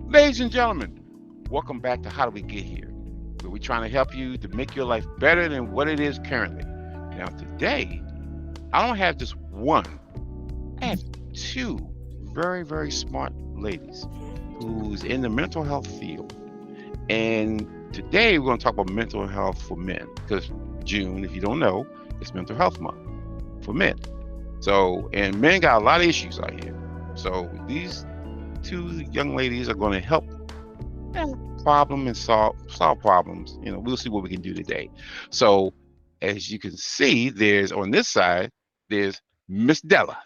Ladies and gentlemen, welcome back to How Do We Get Here, where we're trying to help you to make your life better than what it is currently. Now, today, I don't have just one, I have two very, very smart ladies who's in the mental health field. And today, we're going to talk about mental health for men because June, if you don't know, it's Mental Health Month for men. So, and men got a lot of issues out here. So, these two young ladies are going to help problem and solve problems. We'll see what we can do today. So, as you can see, there's on this side, there's Miss Della.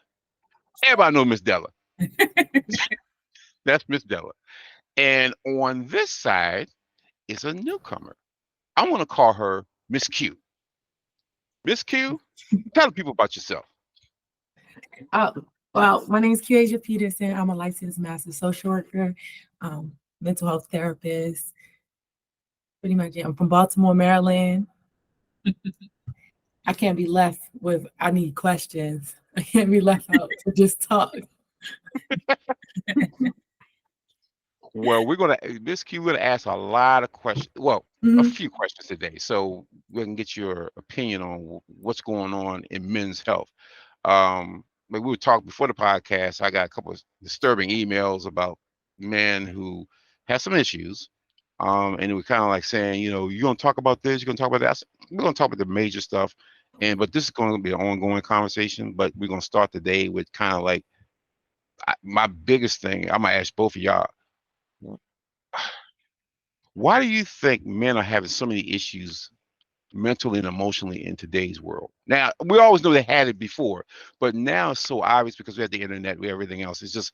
Everybody know Miss Della. That's Miss Della. And on this side is a newcomer. I want to call her Miss Q. Miss Q, tell the people about yourself. Uh, well, my name is Asia Peterson. I'm a licensed master social worker, mental health therapist. Pretty much, I'm from Baltimore, Maryland. I can't be left with, I need questions. I can't be left out to just talk. Well, Miss Q, we're gonna ask a lot of questions. Well, a few questions today, so we can get your opinion on what's going on in men's health. Like we were talking before the podcast, I got a couple of disturbing emails about men who have some issues. And it was kind of like saying, you're gonna talk about this, you're gonna talk about that. We're gonna talk about the major stuff, but this is going to be an ongoing conversation. But we're gonna start the day with kind of like my biggest thing. I'm gonna ask both of y'all, why do you think men are having so many issues mentally and emotionally in today's world? Now, we always know they had it before, but now it's so obvious because we have the internet, we have everything else. It's just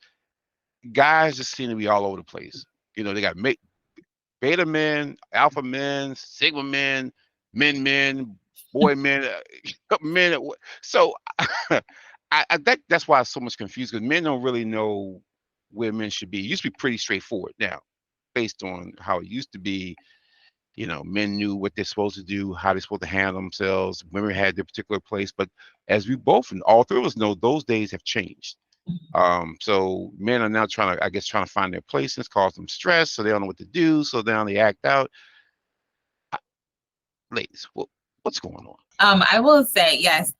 guys just seem to be all over the place. They got beta men, alpha men, sigma men, men, boy men, men. So I think that's why it's so much confused because men don't really know where men should be. It used to be pretty straightforward. Now, based on how it used to be, men knew what they're supposed to do, how they're supposed to handle themselves. Women had their particular place, but as we both and all three of us know, those days have changed. So men are now trying to find their place, and it's caused them stress, so they don't know what to do, so now they act out. Ladies, what's going on? I will say yes.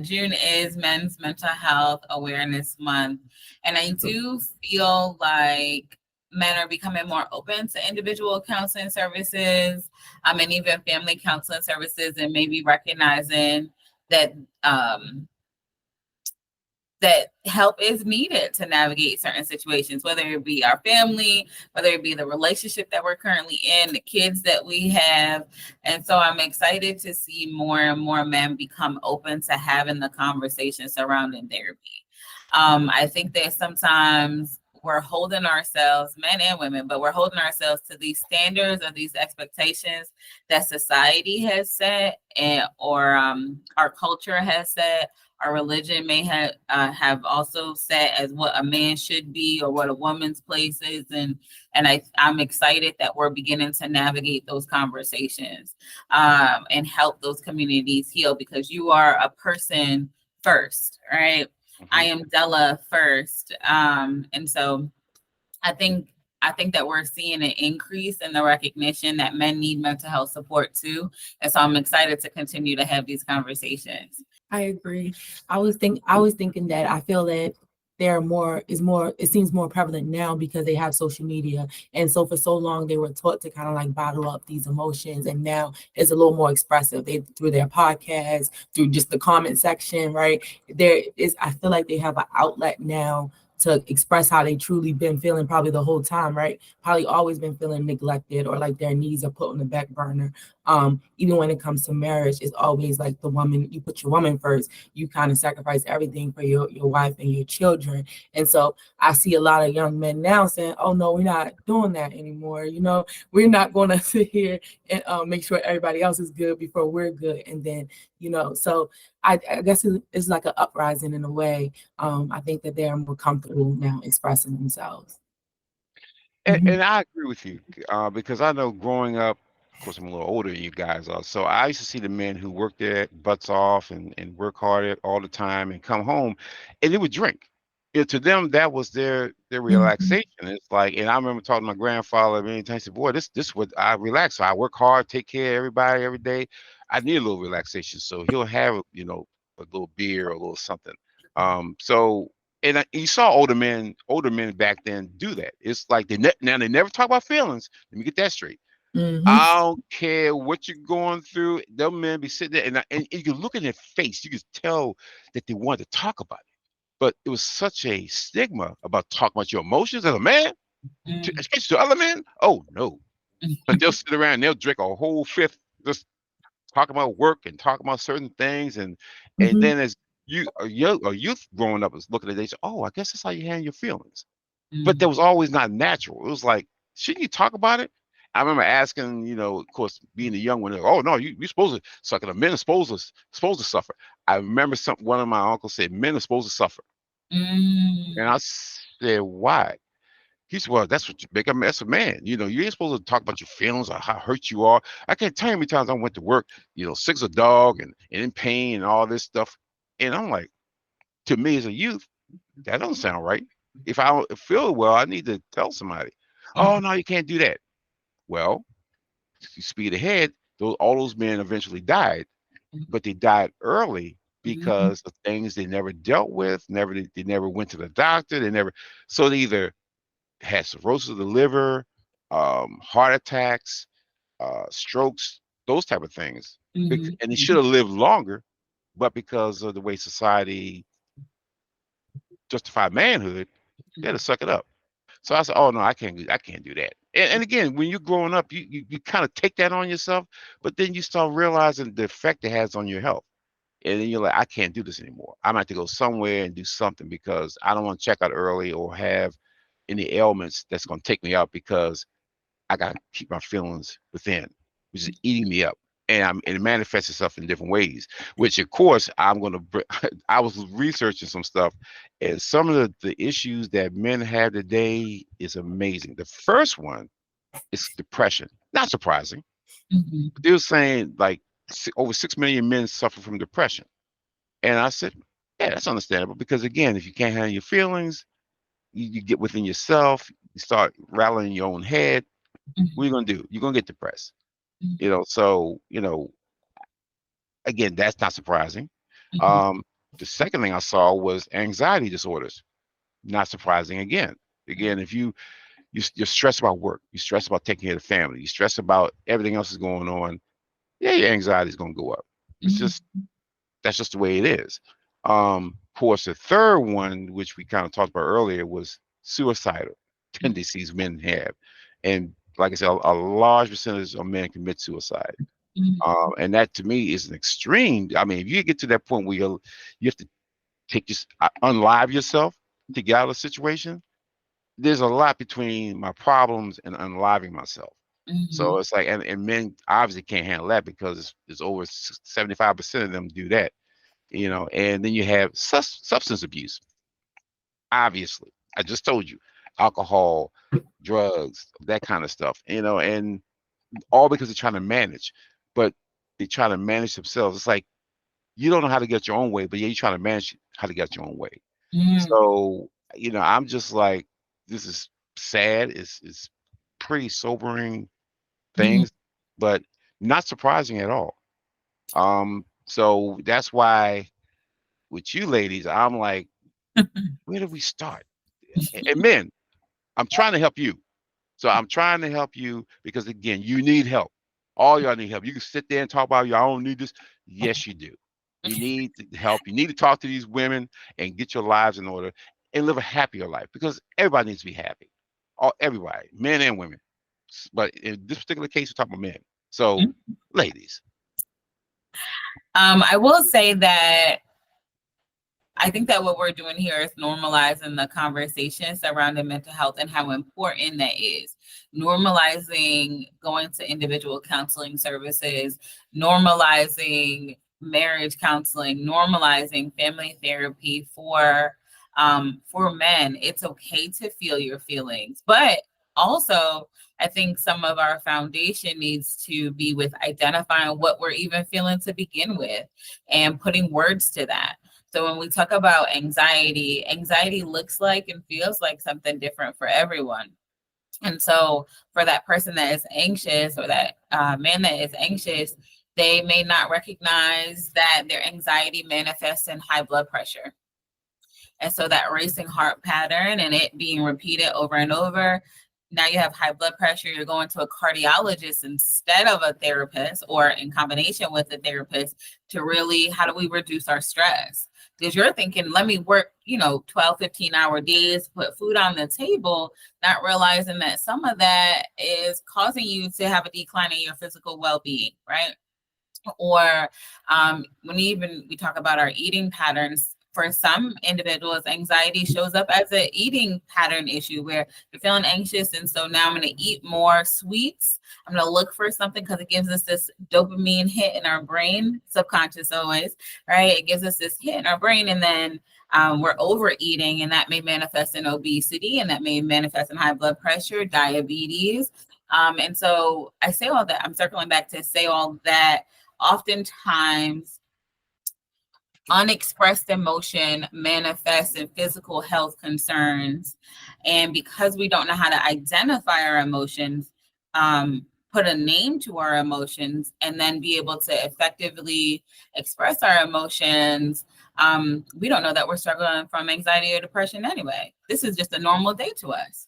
June is Men's Mental Health Awareness Month, and I do feel like men are becoming more open to individual counseling services, and even family counseling services, and maybe recognizing that that help is needed to navigate certain situations, whether it be our family, whether it be the relationship that we're currently in, the kids that we have. And so I'm excited to see more and more men become open to having the conversation surrounding therapy. I think that sometimes we're holding ourselves, men and women, but we're holding ourselves to these standards or these expectations that society has set, or our culture has set. Our religion may have also set as what a man should be or what a woman's place is, and I'm excited that we're beginning to navigate those conversations and help those communities heal, because you are a person first, right? I am Della first. And so I think that we're seeing an increase in the recognition that men need mental health support too. And so I'm excited to continue to have these conversations. I agree. I was thinking that I feel that it seems more prevalent now because they have social media. And so for so long they were taught to kind of like bottle up these emotions, and now it's a little more expressive. They through their podcast, through just the comment section, right? I feel like they have an outlet now to express how they truly been feeling probably the whole time, right? Probably always been feeling neglected or like their needs are put on the back burner. Even when it comes to marriage, it's always like the woman, you put your woman first, you kind of sacrifice everything for your wife and your children. And so I see a lot of young men now saying, oh no, we're not doing that anymore. We're not going to sit here and make sure everybody else is good before we're good. And then, so I guess it's like an uprising in a way. I think that they're more comfortable now expressing themselves. And I agree with you because I know growing up, of course, I'm a little older than you guys are. So I used to see the men who worked their butts off and work hard all the time and come home and they would drink. to them that was their Mhm. relaxation. It's like, and I remember talking to my grandfather many times. He said, "Boy, this what I relax. So I work hard, take care of everybody every day. I need a little relaxation." So he'll have a little beer or a little something. So and you saw older men back then do that. It's like now they never talk about feelings. Let me get that straight. Mhm. I don't care what you're going through. Them men be sitting there, and you can look in their face. You can tell that they wanted to talk about it, but it was such a stigma about talking about your emotions as a man, Mm, especially to other men. Oh no! mm, But they'll sit around and they'll drink a whole fifth, just talking about work and talking about certain things, and Mhm. then as a youth growing up is looking at it, they say, "Oh, I guess that's how you handle your feelings." But that mm, was always not natural. It was like, shouldn't you talk about it? I remember asking, of course, being the young one, oh no, you supposed to suck it up. Men are supposed to suffer. I remember one of my uncles said, men are supposed to suffer. And mm, I said, why? He said, well, that's what you make a mess of man. You ain't supposed to talk about your feelings or how hurt you are. I can't tell you how many times I went to work, sick as a dog and in pain and all this stuff. And I'm like, to me as a youth, that doesn't sound right. If I don't feel well, I need to tell somebody. Oh mm, no, you can't do that. Well, you speed ahead, all those men eventually died, but they died early mm, because of things they never dealt with, they never went to the doctor, they never so they either had cirrhosis of the liver, heart attacks, strokes, those type of things. mm, And they should have lived longer, but because of the way society justified manhood, they had to suck it up. So I said, "Oh no, I can't do that." And again, when you're growing up, you kind of take that on yourself, but then you start realizing the effect it has on your health, and then you're like, "I can't do this anymore. I might have to go somewhere and do something because I don't want to check out early or have any ailments that's going to take me out because I got to keep my feelings within, which is eating me up." And it manifests itself in different ways, which of course I'm going to. I was researching some stuff, and some of the issues that men have today is amazing. The first one is depression. Not surprising. mm, But they were saying like over 6 million men suffer from depression, and I said, yeah, that's understandable because again, if you can't handle your feelings, you get within yourself, you start rattling your own head. What are you gonna do? You're gonna get depressed. So again, that's not surprising. mm, Um, the second thing I saw was anxiety disorders. Not surprising again. Again, if you're stressed about work, you're stressed about taking care of the family, you're stressed about everything else is going on, yeah, your anxiety is gonna go up. It's mm, just that's just the way it is. Of course, the third one, which we kind of talked about earlier, was suicidal tendencies men have, and like I said, a large percentage of men commit suicide. mm, And that to me is an extreme. I mean, if you get to that point where you have to take just unlive yourself to get out of a situation, there's a lot between my problems and unliving myself. So mm, it's like, and men obviously can't handle that because it's over 75% of them do that, and then you have substance abuse, obviously. I just told you, alcohol, drugs, that kind of stuff, and all because they're trying to manage, but they try to manage themselves. It's like, you don't know how to get your own way, but yeah, you trying to manage how to get your own way. mm, So, I'm just like, this is sad. It's pretty sobering mm, things, but not surprising at all. So that's why with you ladies, I'm like, where do we start? And men, I'm trying to help you. So I'm trying to help you because again, you need help. All y'all need help. You can sit there and talk about y'all don't need this. Yes, you do. You need help. You need to talk to these women and get your lives in order and live a happier life because everybody needs to be happy. Everybody, men and women. But in this particular case, we're talking about men. So, mm. ladies. I will say that I think that what we're doing here is normalizing the conversation surrounding mental health and how important that is. Normalizing going to individual counseling services, normalizing marriage counseling, normalizing family therapy for men. It's okay to feel your feelings, but also I think some of our foundation needs to be with identifying what we're even feeling to begin with and putting words to that. So when we talk about anxiety, anxiety looks like and feels like something different for everyone. And so for that person that is anxious, or that man that is anxious, they may not recognize that their anxiety manifests in high blood pressure. And so that racing heart pattern and it being repeated over and over, now you have high blood pressure, you're going to a cardiologist instead of a therapist, or in combination with a therapist, to really, how do we reduce our stress? Because you're thinking, let me work, 12, 15-hour days, put food on the table, not realizing that some of that is causing you to have a decline in your physical well-being, right? Or when we talk about our eating patterns, for some individuals, anxiety shows up as an eating pattern issue where you're feeling anxious. And so now I'm going to eat more sweets. I'm going to look for something because it gives us this dopamine hit in our brain, subconscious always, right? It gives us this hit in our brain. And then we're overeating, and that may manifest in obesity, and that may manifest in high blood pressure, diabetes. And so I say all that, I'm circling back to say all that. Oftentimes, unexpressed emotion manifests in physical health concerns. And because we don't know how to identify our emotions, put a name to our emotions, and then be able to effectively express our emotions, we don't know that we're struggling from anxiety or depression anyway. This is just a normal day to us.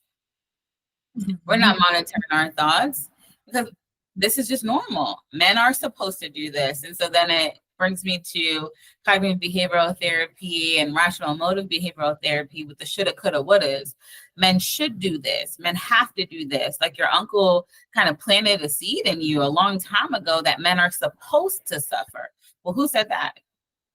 We're not monitoring our thoughts because this is just normal. Men are supposed to do this. And so then it brings me to cognitive behavioral therapy and rational emotive behavioral therapy with the shoulda, coulda, wouldas. Men should do this. Men have to do this. Like your uncle kind of planted a seed in you a long time ago that men are supposed to suffer. Well, who said that?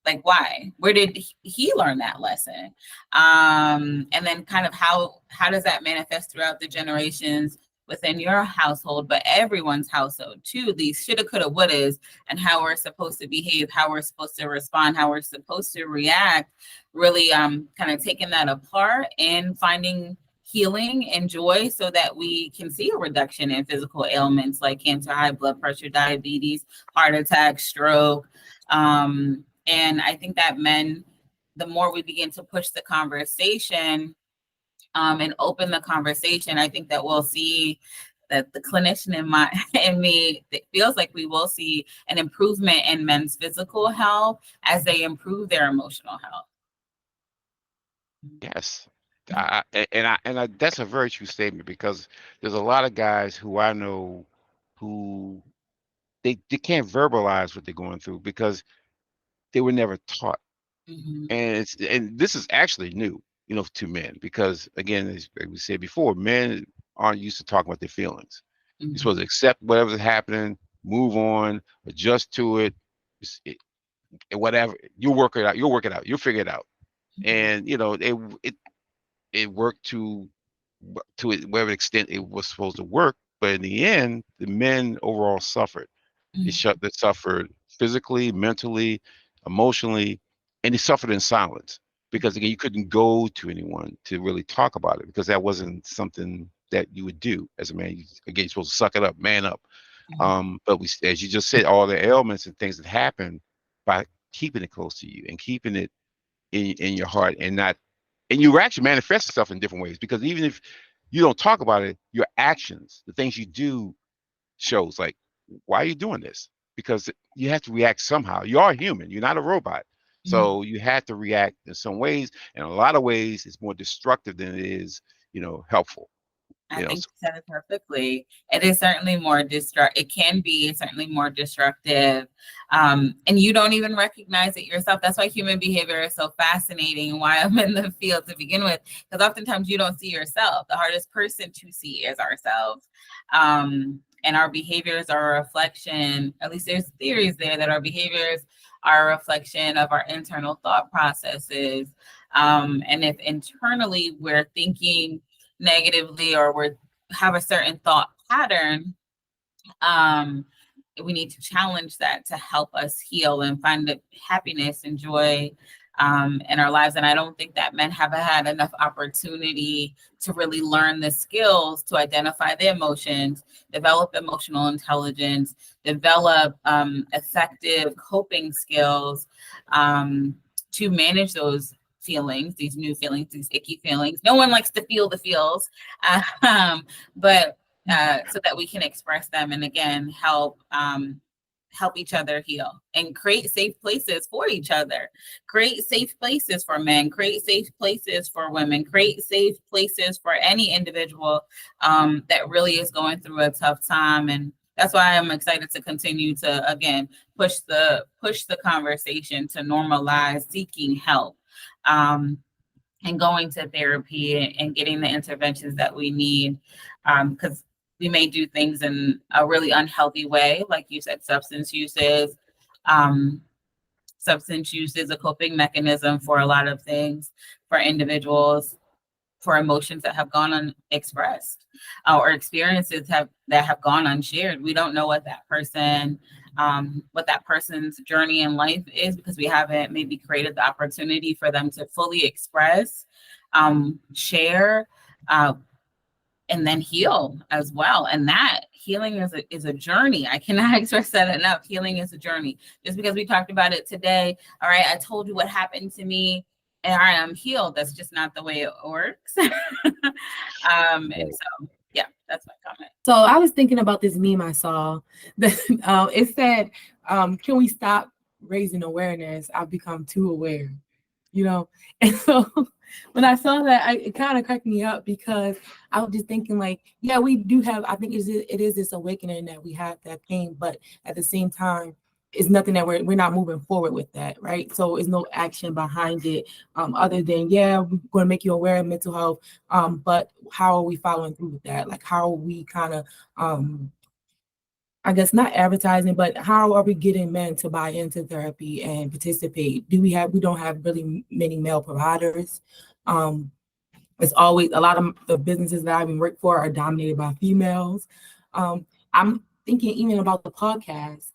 Like, why? Where did he learn that lesson? And then kind of how does that manifest throughout the generations within your household, but everyone's household too? These shoulda, coulda, wouldas, and how we're supposed to behave, how we're supposed to respond, how we're supposed to react, really kind of taking that apart and finding healing and joy so that we can see a reduction in physical ailments like cancer, high blood pressure, diabetes, heart attack, stroke. And I think that men, the more we begin to push the conversation and open the conversation, I think that we'll see that the clinician in me, it feels like we will see an improvement in men's physical health as they improve their emotional health. Yes. That's a very true statement, because there's a lot of guys who I know who they can't verbalize what they're going through because they were never taught. Mm-hmm. And this is actually new, to men, because again, as we said before, men aren't used to talking about their feelings. Mm-hmm. You're supposed to accept whatever's happening, move on, adjust to it, whatever. You'll work it out. You'll figure it out. And it worked to whatever extent it was supposed to work, but in the end, the men overall suffered. They suffered physically, mentally, emotionally, and they suffered in silence, because again, you couldn't go to anyone to really talk about it, because that wasn't something that you would do as a man. You're supposed to suck it up, man up. But as you just said, all the ailments and things that happen by keeping it close to you and keeping it in your heart, and you actually manifest stuff in different ways, because even if you don't talk about it, your actions, the things you do, shows like, why are you doing this? Because you have to react somehow. You are human. You're not a robot. So you have to react in some ways. And a lot of ways, it's more destructive than it is, helpful. I think you said it perfectly. It is certainly more it can be certainly more destructive. And you don't even recognize it yourself. That's why human behavior is so fascinating, and why I'm in the field to begin with, because oftentimes you don't see yourself. The hardest person to see is ourselves. And our behaviors are a reflection, at least there's theories there that our behaviors are a reflection of our internal thought processes. And if internally we're thinking negatively, or we have a certain thought pattern, we need to challenge that to help us heal and find the happiness and joy in our lives. And I don't think that men have had enough opportunity to really learn the skills to identify the emotions, develop emotional intelligence, develop effective coping skills, to manage those feelings, these new feelings, these icky feelings. No one likes to feel the feels, but so that we can express them and again help each other heal and create safe places for each other. Create safe places for men, create safe places for women, create safe places for any individual that really is going through a tough time. And that's why I'm excited to continue to again push the conversation to normalize seeking help. And going to therapy and getting the interventions that we need, because we may do things in a really unhealthy way, like you said, substance use is a coping mechanism for a lot of things for individuals, for emotions that have gone unexpressed or experiences that have gone unshared. We don't know what that person's journey in life is because we haven't maybe created the opportunity for them to fully express, share, and then heal as well. And that healing is a journey. I cannot express that enough. Healing is a journey. Just because we talked about it today, all right, I told you what happened to me and I am healed. That's just not the way it works. And so, yeah, that's my comment. So I was thinking about this meme I saw that it said, can we stop raising awareness? I've become too aware, you know? And so when I saw that, it kind of cracked me up because I was just thinking like, yeah, we do have, I think it is this awakening that we have that pain, but at the same time, it's nothing that we're not moving forward with that, right? So it's no action behind it other than, yeah, we're going to make you aware of mental health, but how are we following through with that? Like how are we kind of, I guess not advertising, but how are we getting men to buy into therapy and participate? We don't have really many male providers. It's always a lot of the businesses that I've been worked for are dominated by females. I'm thinking even about the podcast.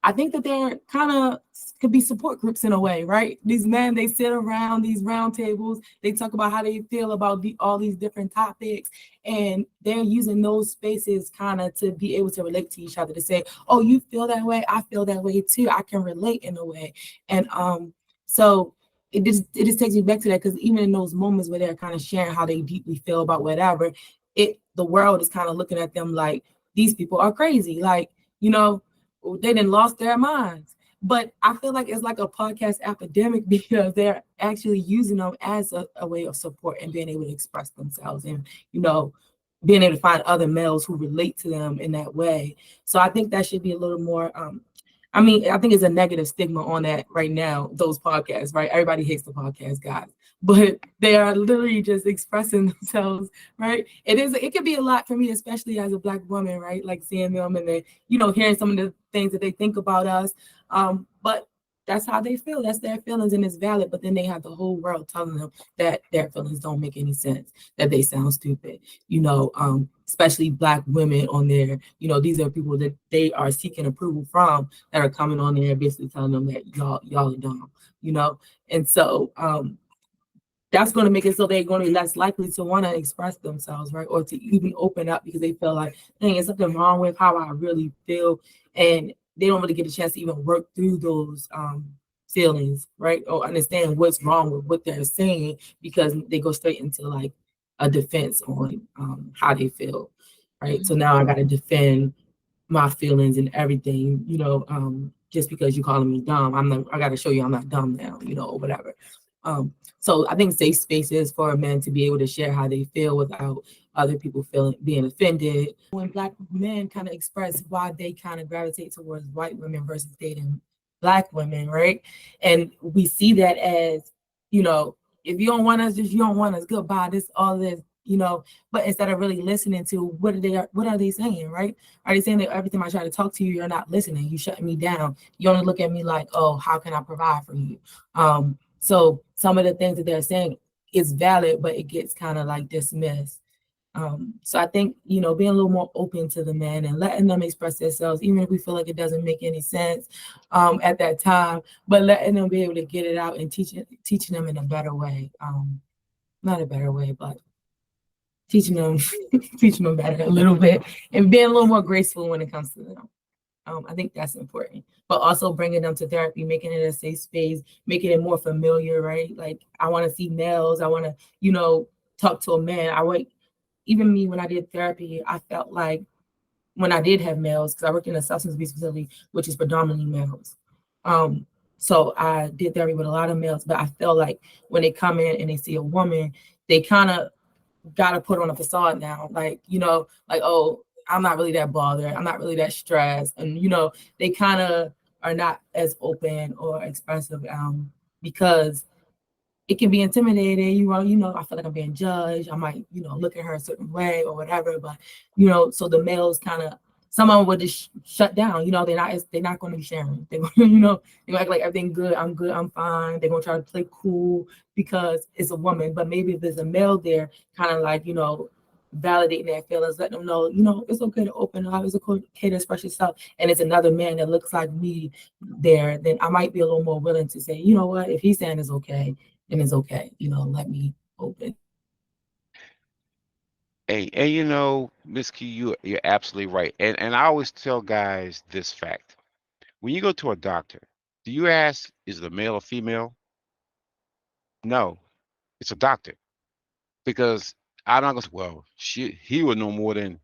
I think that they're kind of could be support groups in a way, right? These men, they sit around these round tables, they talk about how they feel about all these different topics, and they're using those spaces kind of to be able to relate to each other, to say, oh, you feel that way, I feel that way too, I can relate in a way. And so it just takes me back to that, because even in those moments where they're kind of sharing how they deeply feel about whatever, the world is kind of looking at them like these people are crazy, like, you know, they done lost their minds. But I feel like it's like a podcast epidemic because they're actually using them as a way of support and being able to express themselves and, you know, being able to find other males who relate to them in that way. So I think that should be a little more, I think it's a negative stigma on that right now, those podcasts, right? Everybody hates the podcast guys, but they are literally just expressing themselves, right? It can be a lot for me, especially as a Black woman, right? Like seeing them and then, you know, hearing some of the things that they think about us. But that's how they feel. That's their feelings and it's valid. But then they have the whole world telling them that their feelings don't make any sense, that they sound stupid, you know, especially Black women on there. You know, these are people that they are seeking approval from that are coming on there basically telling them that y'all are dumb, you know? And so that's going to make it so they're going to be less likely to want to express themselves, right? Or to even open up because they feel like, dang, there's something wrong with how I really feel. And they don't really get a chance to even work through those feelings, right? Or understand what's wrong with what they're saying because they go straight into like a defense on how they feel, right? So now I got to defend my feelings and everything, you know, just because you're calling me dumb. I got to show you I'm not dumb now, you know, or whatever. So I think safe spaces for men to be able to share how they feel without other people being offended. When Black men kind of express why they kind of gravitate towards white women versus dating Black women, right? And we see that as, you know, if you don't want us, just you don't want us, goodbye, all this, you know, but instead of really listening to what are they saying, right? Are they saying that every time I try to talk to you, you're not listening, you shut me down, you only look at me like, oh, how can I provide for you? So some of the things that they're saying is valid, but it gets kind of like dismissed. So I think, you know, being a little more open to the men and letting them express themselves, even if we feel like it doesn't make any sense at that time, but letting them be able to get it out and teaching them in a better way. Not a better way, but teaching them better a little bit and being a little more graceful when it comes to them. I think that's important. But also bringing them to therapy, making it a safe space, making it more familiar, right? Like I want to see males. I want to, talk to a man. I want even me when I did therapy, I felt like when I did have males, because I worked in a substance abuse facility, which is predominantly males. Um, so I did therapy with a lot of males, but I feel like when they come in and they see a woman, they kind of gotta put on a facade now. Like, like, oh, I'm not really that bothered. I'm not really that stressed. And, they kind of are not as open or expressive because it can be intimidating. I feel like I'm being judged. I might, look at her a certain way or whatever. But, so the males kind of, some of them would just shut down. They're not going to be sharing. They're going to, they act like everything good. I'm fine. They're going to try to play cool because it's a woman. But maybe if there's a male there, kind of like, validating their feelings, let them know, it's okay to open up, it's okay to express yourself. And it's another man that looks like me there, then I might be a little more willing to say, you know what, if he's saying it's okay, then it's okay. Let me open. And Miss Key, you're absolutely right. And I always tell guys this fact. When you go to a doctor, do you ask, is it a male or female? No, it's a doctor. Because I'm not gonna say, well, he would know more than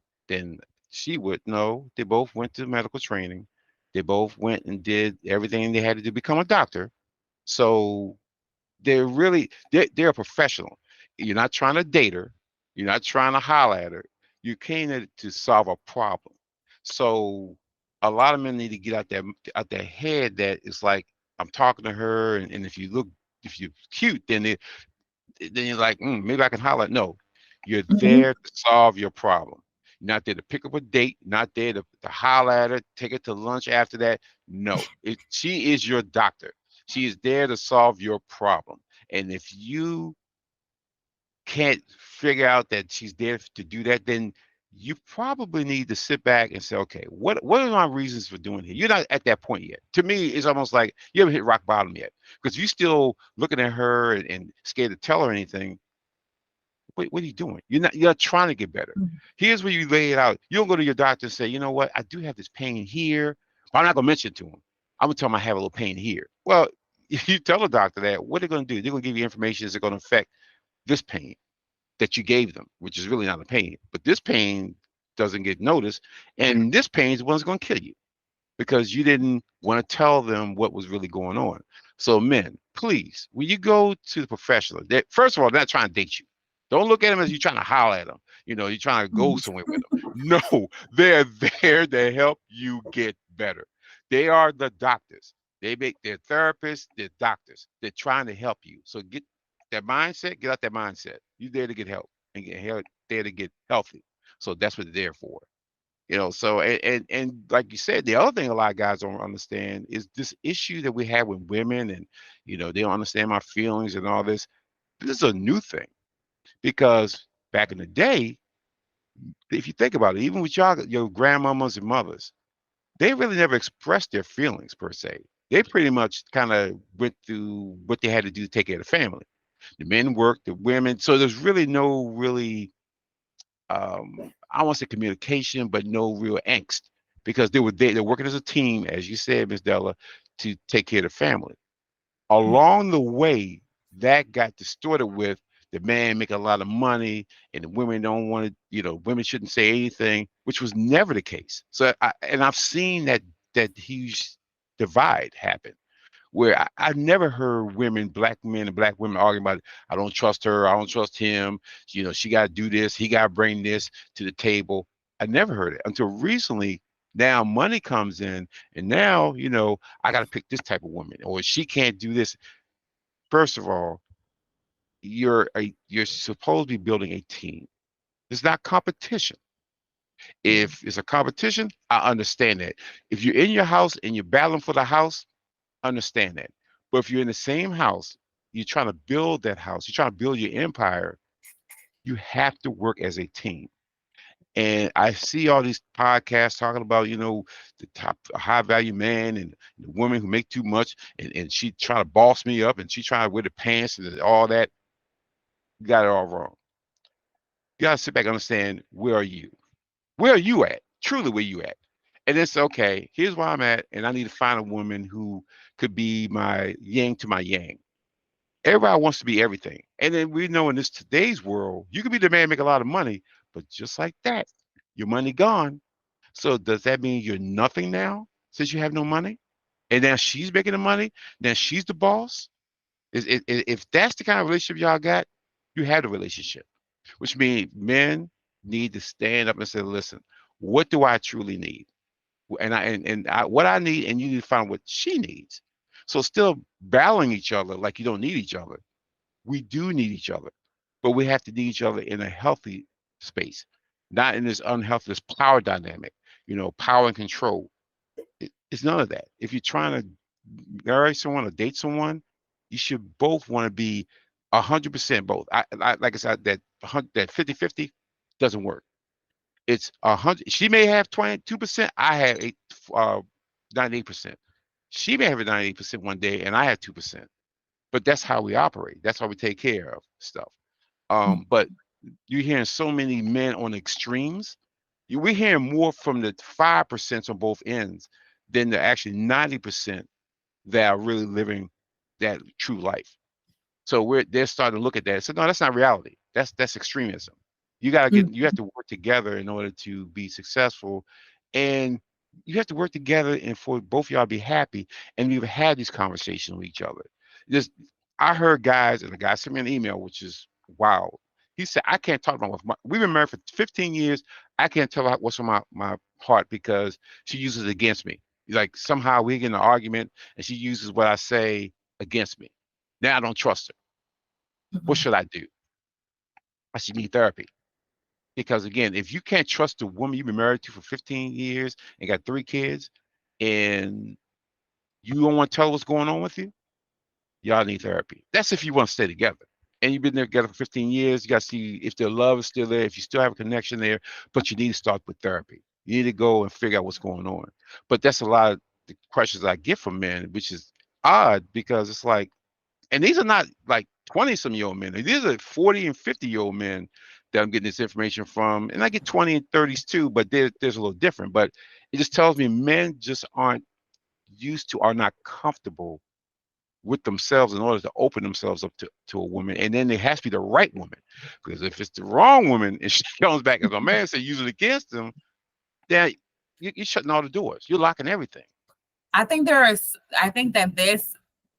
she would. No, they both went to medical training. They both went and did everything they had to do to become a doctor. So they're a professional. You're not trying to date her. You're not trying to holler at her. You came there to solve a problem. So a lot of men need to get out their head that it's like I'm talking to her, and if you're cute, then you're like, maybe I can holler. No, you're Mhm. there to solve your problem. You're not there to pick up a date, not there to holler at her, take her to lunch after that. No, she is your doctor. She is there to solve your problem. And if you can't figure out that she's there to do that, then you probably need to sit back and say, okay, what are my reasons for doing here? You're not at that point yet. To me, it's almost like you haven't hit rock bottom yet because you still looking at her and scared to tell her anything. What are you doing? You're not trying to get better. Mhm. Here's where you lay it out. You don't go to your doctor and say, you know what, I do have this pain here, but I'm not gonna mention it to him. I'm gonna tell him I have a little pain here. Well, if you tell the doctor that, what they're gonna do, they're gonna give you information that's gonna affect this pain that you gave them, which is really not a pain. But this pain doesn't get noticed, and this pain is the one's gonna kill you because you didn't want to tell them what was really going on. So, men, please, when you go to the professional, first of all, they're not trying to date you. Don't look at them as you're trying to holler at them. You're trying to go somewhere with them. No, they're there to help you get better. They are the doctors. They're therapists, they're doctors. They're trying to help you. So get that mindset, get out that mindset. You're there to get help and get help, there to get healthy. So that's what they're there for. So and like you said, the other thing a lot of guys don't understand is this issue that we have with women, and they don't understand my feelings and all this. This is a new thing because back in the day, if you think about it, even with your grandmamas and mothers, they really never expressed their feelings per se. They pretty much kind of went through what they had to do to take care of the family. The men worked, the women. So there's really no really I want to say communication, but no real angst because they're working as a team, as you said, Miss Della, to take care of the family. Along the way, that got distorted with the man making a lot of money and the women don't want to, women shouldn't say anything, which was never the case. So I've seen that huge divide happen where I never heard black men and black women arguing about, I don't trust her, I don't trust him, she got to do this, he got to bring this to the table. I never heard it until recently. Now money comes in, and now, I got to pick this type of woman, or she can't do this. First of all, you're supposed to be building a team. It's not competition. Mhm. If it's a competition, I understand that. If you're in your house and you're battling for the house, understand that. But if you're in the same house, you're trying to build that house, you're trying to build your empire, you have to work as a team. And I see all these podcasts talking about, the top high value man and the woman who make too much and she trying to boss me up and she trying to wear the pants and all that. You got it all wrong. You gotta sit back and understand, where are you? Where are you at? Truly, where you at? And it's okay. Here's where I'm at, and I need to find a woman who could be my yin to my yang. Everybody wants to be everything. And then we know in this today's world, you can be the man, make a lot of money, but just like that, your money gone. So does that mean you're nothing now since you have no money? And now she's making the money. Now she's the boss. If that's the kind of relationship y'all got, you have the relationship, which means men need to stand up and say, listen, what do I truly need? And what I need, and you need to find what she needs. So still battling each other like you don't need each other. We do need each other, but we have to need each other in a healthy space, not in this unhealthy, this power dynamic, power and control. It's none of that. If you're trying to marry someone or date someone, you should both want to be 100% both. Like I said, that 50-50 doesn't work. It's 100. She may have 22%. I have 98%. She may have a 98% one day, and I have 2%. But that's how we operate. That's how we take care of stuff. But you're hearing so many men on extremes. We're hearing more from the 5% on both ends than the actually 90% that are really living that true life. So they're starting to look at that. So no, that's not reality. That's extremism. You have to work together in order to be successful, and you have to work together and for both of y'all to be happy. And we've had these conversations with each other. Just I heard guys, and the guy sent me an email, which is wild. He said, I can't talk about we've been married for 15 years. I can't tell her what's on my heart because she uses it against me. Like somehow we get in an argument and she uses what I say against me. Now I don't trust her. What should I do? I should need therapy. Because again, if you can't trust the woman you've been married to for 15 years and got 3 kids, and you don't want to tell what's going on with you, y'all need therapy. That's if you want to stay together. And you've been there together for 15 years. You got to see if their love is still there, if you still have a connection there, but you need to start with therapy. You need to go and figure out what's going on. But that's a lot of the questions I get from men, which is odd because it's like, and these are not like 20-some-year-old men. These are 40 and 50-year-old men that I'm getting this information from. And I get 20 and 30s too, but there's a little different. But it just tells me men just are not comfortable with themselves in order to open themselves up to a woman. And then it has to be the right woman. Because if it's the wrong woman and she comes back as a man, say use it against them, then you're shutting all the doors. You're locking everything. I think that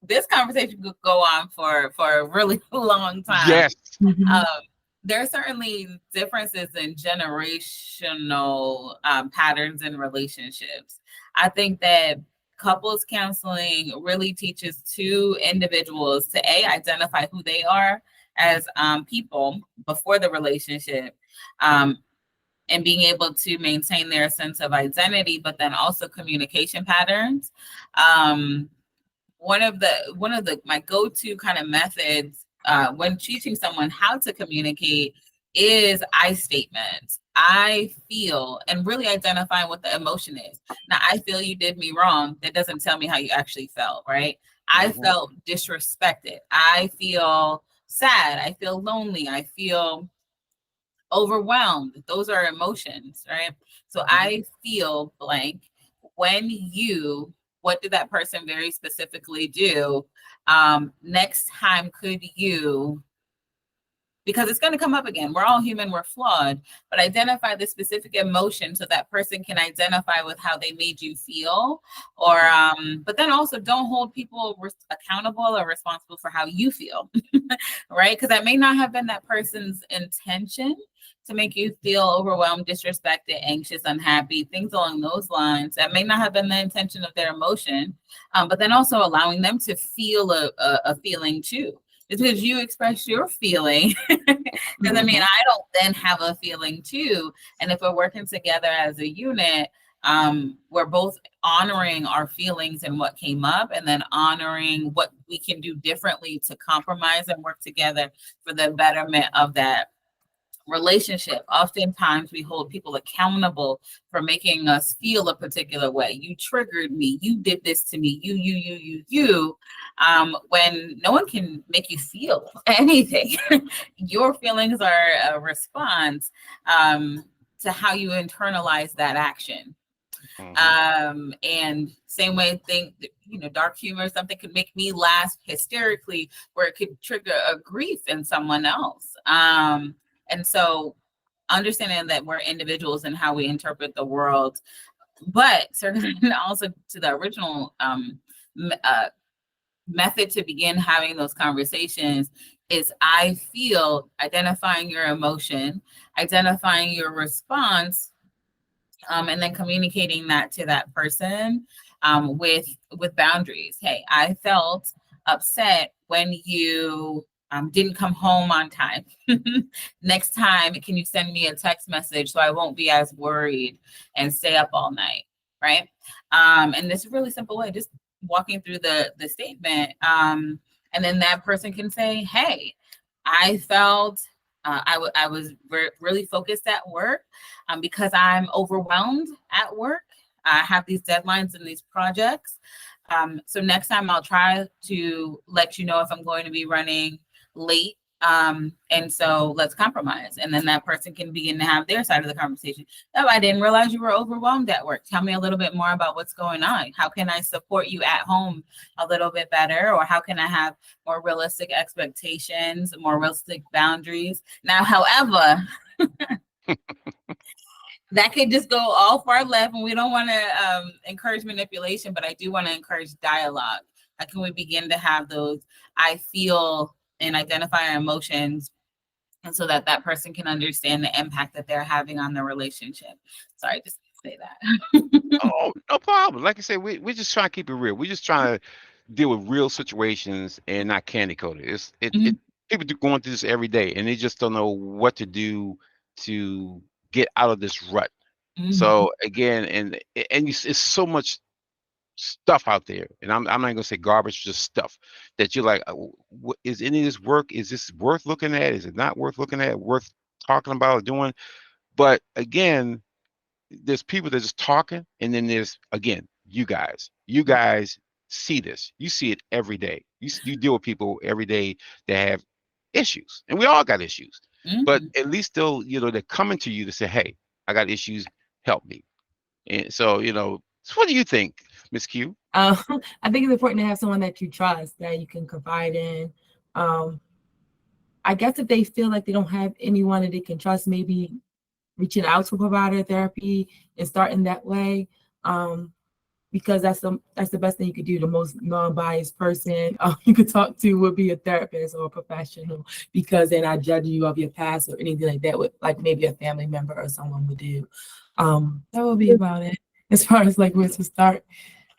this conversation could go on for a really long time. Yes. There are certainly differences in generational patterns in relationships. I think that couples counseling really teaches two individuals to identify who they are as people before the relationship, and being able to maintain their sense of identity, but then also communication patterns. One of my go-to kind of methods when teaching someone how to communicate is I statements. I feel, and really identifying what the emotion is. Now, I feel you did me wrong. That doesn't tell me how you actually felt, right? I felt disrespected. I feel sad. I feel lonely. I feel overwhelmed. Those are emotions, right? So I feel blank. What did that person very specifically do? Next time, could you, because it's going to come up again. We're all human, we're flawed, but identify the specific emotion so that person can identify with how they made you feel. Or, but then also don't hold people accountable or responsible for how you feel, right? Because that may not have been that person's intention to make you feel overwhelmed, disrespected, anxious, unhappy, things along those lines. That may not have been the intention of their emotion, but then also allowing them to feel a feeling too. Just because you express your feeling doesn't mean I don't then have a feeling too. And if we're working together as a unit, we're both honoring our feelings and what came up, and then honoring what we can do differently to compromise and work together for the betterment of that relationship. Oftentimes we hold people accountable for making us feel a particular way. You triggered me. You did this to me. You. When no one can make you feel anything. Your feelings are a response to how you internalize that action. Hmm. And same way, think that, dark humor, something could make me laugh hysterically, where it could trigger a grief in someone else. And so understanding that we're individuals and how we interpret the world, but certainly also to the original method to begin having those conversations is, I feel, identifying your emotion, identifying your response, and then communicating that to that person, with boundaries. Hey, I felt upset when you didn't come home on time. Next time, can you send me a text message so I won't be as worried and stay up all night, right? And this is a really simple way, just walking through the statement, and then that person can say, hey, I felt I was really focused at work, because I'm overwhelmed at work. I have these deadlines and these projects. So next time I'll try to let you know if I'm going to be running late. And so let's compromise. And then that person can begin to have their side of the conversation. Oh, I didn't realize you were overwhelmed at work. Tell me a little bit more about what's going on. How can I support you at home a little bit better? Or how can I have more realistic expectations, more realistic boundaries? Now, however, that could just go all far left, and we don't want to encourage manipulation, but I do want to encourage dialogue. How can we begin to have those I feel and identify our emotions, and so that that person can understand the impact that they're having on the relationship? Sorry, just say that. Oh, no problem. Like I said, we're just trying to keep it real. We're just trying to deal with real situations and not candy coated. Mhm, People do going through this every day, and they just don't know what to do to get out of this rut. mhm, So again, it's so much stuff out there, and I'm not gonna say garbage, just stuff that you're like, is any of this work? Is this worth looking at? Is it not worth looking at? Worth talking about or doing? But again, there's people that just talking, and then there's again you guys. You guys see this. You see it every day. You deal with people every day that have issues, and we all got issues. But mhm. at least they'll they're coming to you to say, hey, I got issues. Help me. And so so what do you think, Miss Q? Um, I think it's important to have someone that you trust, that you can confide in. Um, I guess if they feel like they don't have anyone that they can trust, maybe reaching out to a provider therapy and starting that way. Um, because that's the best thing you could do. The most non-biased person you could talk to would be a therapist or a professional, because they're not judging you of your past or anything like that, with like maybe a family member or someone would do. That would be about it as far as like where to start.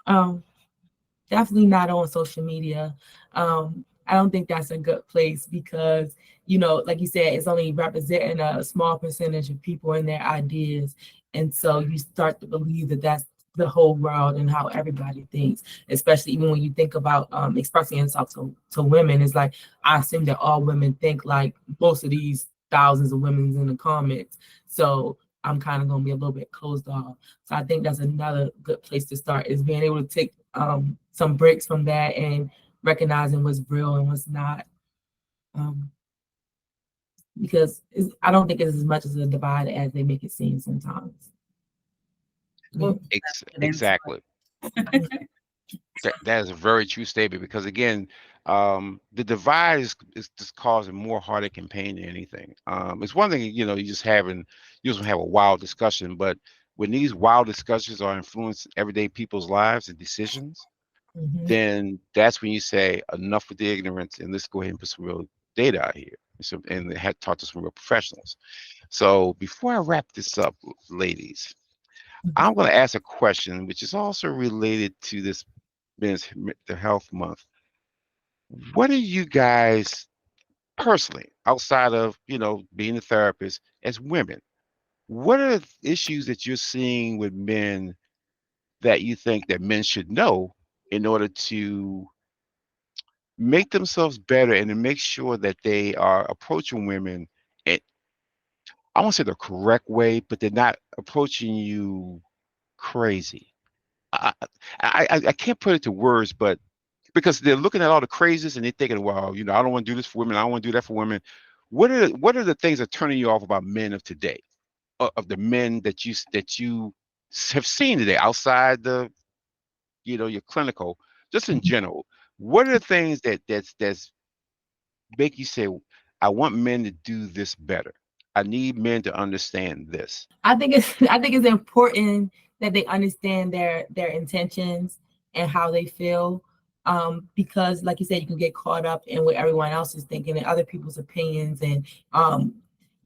Um, Definitely not on social media. I don't think that's a good place, because, like you said, it's only representing a small percentage of people and their ideas. And so you start to believe that that's the whole world and how everybody thinks, especially even when you think about expressing yourself to women. It's like, I assume that all women think like most of these thousands of women in the comments. So I'm kind of going to be a little bit closed off. So I think that's another good place to start, is being able to take some breaks from that and recognizing what's real and what's not. Um, because I don't think it's as much as a divide as they make it seem sometimes. We'll get into Exactly. That is a very true statement, because again, the divide is just causing more heartache and pain than anything. It's one thing, you just have a wild discussion, but when these wild discussions are influencing everyday people's lives and decisions, Mhm. then that's when you say enough with the ignorance, and let's go ahead and put some real data out here, and talk to some real professionals. So before I wrap this up, ladies, I'm going to ask a question which is also related to this Men's the Health Month. What are you guys personally, outside of being a therapist, as women? What are the issues that you're seeing with men that you think that men should know in order to make themselves better and to make sure that they are approaching women in, I won't say the correct way, but they're not approaching you crazy. I I can't put it to words, but because they're looking at all the crazies and they're thinking, well, I don't want to do this for women. I don't want to do that for women. What are the things that are turning you off about men of today, of the men that you have seen today outside the, your clinical, just in general? What are the things that's make you say, I want men to do this better? I need men to understand this. I think it's important that they understand their intentions and how they feel. Because like you said, you can get caught up in what everyone else is thinking and other people's opinions. And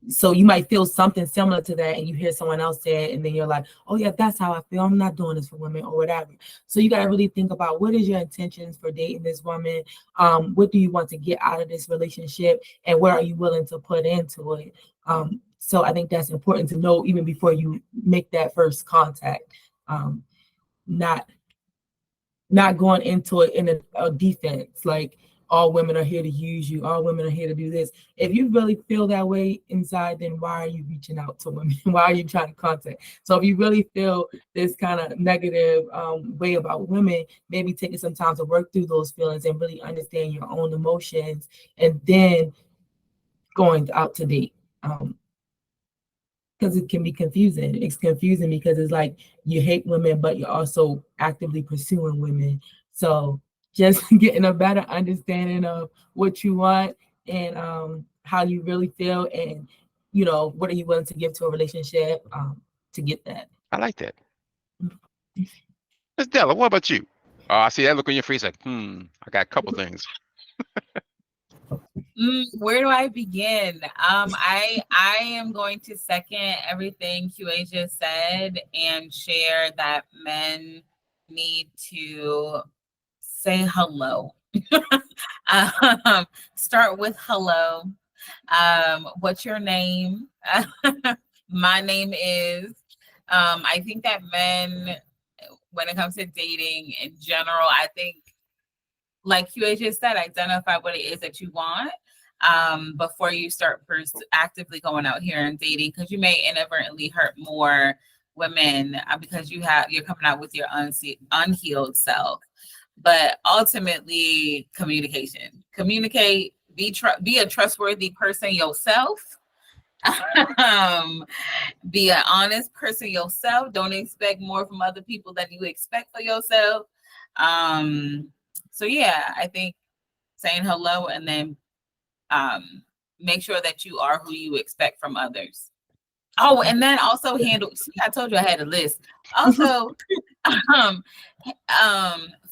so you might feel something similar to that and you hear someone else say it and then you're like, oh yeah, that's how I feel. I'm not doing this for women or whatever. So you got to really think about what is your intentions for dating this woman. What do you want to get out of this relationship and what are you willing to put into it? So I think that's important to know even before you make that first contact. Um, not not going into it in a defense, like all women are here to use you, all women are here to do this. If you really feel that way inside, then why are you reaching out to women? Why are you trying to contact? So if you really feel this kind of negative way about women, maybe taking some time to work through those feelings and really understand your own emotions, and then going out to date. Because it can be confusing. It's confusing because it's like you hate women, but you're also actively pursuing women. So just getting a better understanding of what you want and how you really feel, and what are you willing to give to a relationship to get that. I like that. Miss Della, what about you? Oh, I see that look on your face like, I got a couple things. Where do I begin? I am going to second everything QA just said and share that men need to say hello. Start with hello. What's your name? My name is. I think that men, when it comes to dating in general, I think, like QA just said, identify what it is that you want before you start actively going out here and dating, because you may inadvertently hurt more women because you're coming out with your unhealed self. But ultimately, communicate, be a trustworthy person yourself. Be an honest person yourself. Don't expect more from other people than you expect for yourself. So yeah, I think saying hello and then make sure that you are who you expect from others. Oh, and then also handle. See, I told you I had a list. Also, um,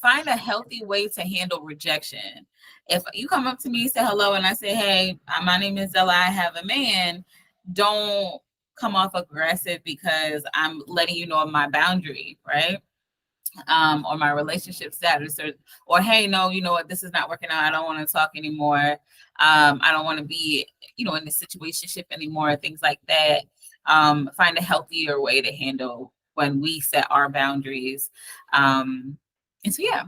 find a healthy way to handle rejection. If you come up to me, say hello, and I say, "Hey, my name is Della. I have a man." Don't come off aggressive because I'm letting you know my boundary, right? Or my relationship status, or hey, no, you know what, this is not working out. I don't want to talk anymore. I don't want to be, in this situationship anymore. Things like that. Find a healthier way to handle when we set our boundaries. And so, yeah.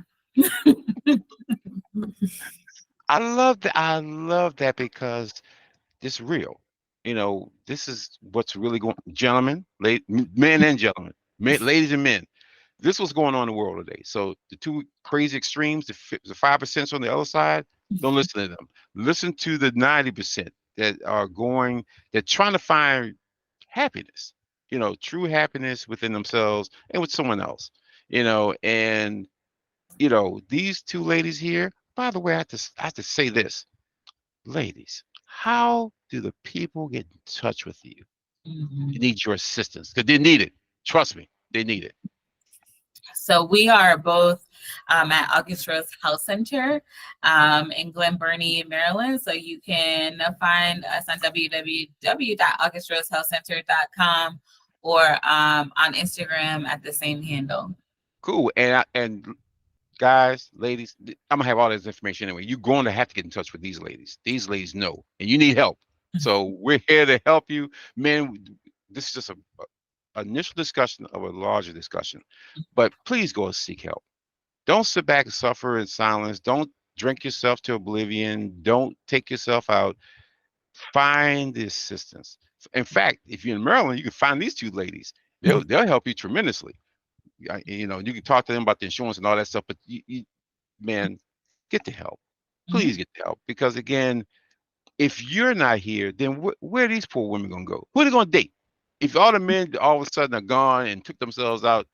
I love that. I love that because it's real. This is what's really going, gentlemen, men and gentlemen, ladies and men. This was going on in the world today. So the two crazy extremes, the 5% on the other side, don't listen to them. Listen to the 90% that are going, they're trying to find happiness, true happiness within themselves and with someone else, and these two ladies here, by the way, I have to say this, ladies, how do the people get in touch with you? Mhm. They need your assistance because they need it. Trust me, they need it. So we are both at August Rose Health Center in Glen Burnie, Maryland. So you can find us on www.augustrosehealthcenter.com or on Instagram at the same handle. Cool. And guys, ladies, I'm gonna have all this information anyway. You're going to have to get in touch with these ladies. These ladies know, and you need help. So we're here to help you, men. This is just a initial discussion of a larger discussion, but please go and seek help. Don't sit back and suffer in silence. Don't drink yourself to oblivion. Don't take yourself out. Find the assistance. In fact, if you're in Maryland, you can find these two ladies. They'll help you tremendously. You can talk to them about the insurance and all that stuff, but man, get the help. Please get the help because again, if you're not here, then where are these poor women gonna go? Who are they gonna date? If all the men all of a sudden are gone and took themselves out,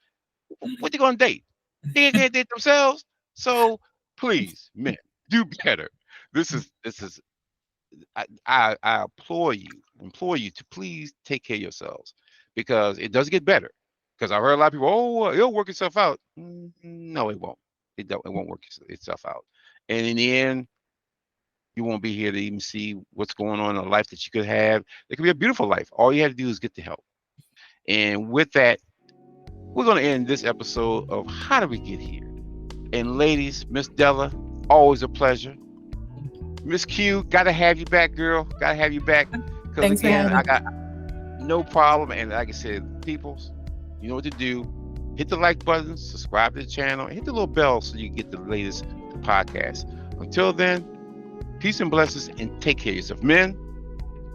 what they gonna date? They can't date themselves. So please, men, do better. This is I implore you to please take care of yourselves, because it does get better. Because I heard a lot of people, oh, it'll work itself out. No, it won't. It won't work itself out. And in the end, you won't be here to even see what's going on in a life that you could have. It could be a beautiful life. All you have to do is get the help. And with that, we're going to end this episode of How Did We Get Here? And ladies, Miss Della, always a pleasure. Miss Q, gotta have you back, girl. Gotta have you back. Because Thanks for again, having I got no problem. And like I said, peoples, you know what to do. Hit the like button, subscribe to the channel, and hit the little bell so you get the latest podcast. Until then, peace and blessings, and take care of yourself. Men,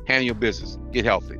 handle your business. Get healthy.